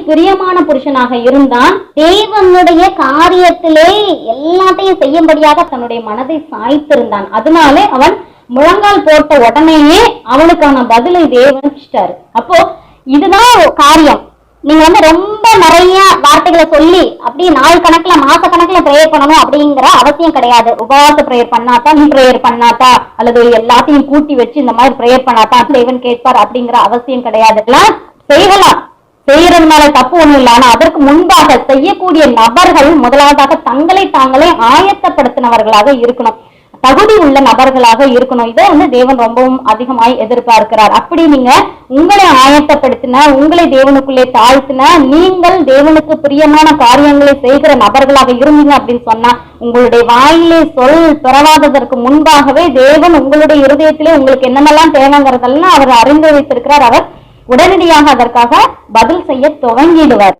பிரியமான புருஷனாக இருந்தான். தேவனுடைய காரியத்திலே எல்லாத்தையும் செய்யும்படியாக தன்னுடைய மனதை சாய்த்திருந்தான். அதனாலே அவன் முழங்கால் போட்ட உடனேயே அவனுக்கான பதிலை தேவன் வச்சிட்டாரு. அப்போ இதுதான் காரியம். நீங்க ரொம்ப நிறைய வார்த்தைகளை சொல்லி அப்படி நாள் கணக்குல மாச கணக்குல பிரேயர் பண்ணணும் அப்படிங்கிற அவசியம் கிடையாது. உபவாச பிரேயர் பண்ணாதான், நீ பிரேயர் பண்ணாதா, அல்லது எல்லாத்தையும் கூட்டி வச்சு இந்த மாதிரி பிரேயர் பண்ணாதான் தேவன் கேட்பார் அப்படிங்கிற அவசியம் கிடையாது. செய்யலாம், செய்யறதுனால தப்பு ஒண்ணும் இல்லை. ஆனா அதற்கு முன்பாக செய்யக்கூடிய நபர்கள் முதலாவதாக தங்களை தாங்களே ஆயத்தப்படுத்தினவர்களாக இருக்கணும், தகுதி உள்ள நபர்களாக இருக்கணும். இதை தேவன் ரொம்பவும் அதிகமாய் எதிர்பார்க்கிறார். அப்படி நீங்க உங்களை ஆயத்தப்படுத்தின, உங்களை தேவனுக்குள்ளே தாழ்த்தின, நீங்கள் தேவனுக்கு பிரியமான காரியங்களை செய்கிற நபர்களாக இருந்தீங்க அப்படின்னு சொன்னா உங்களுடைய வாயிலே சொல் பெறவாததற்கு முன்பாகவே தேவன் உங்களுடைய இருதயத்திலே உங்களுக்கு என்னென்னலாம் தேவைங்கிறதெல்லாம் அவர் அறிந்து வைத்திருக்கிறார். அவர் உடனடியாக அதற்காக பதில் செய்ய துவங்கிடுவார்.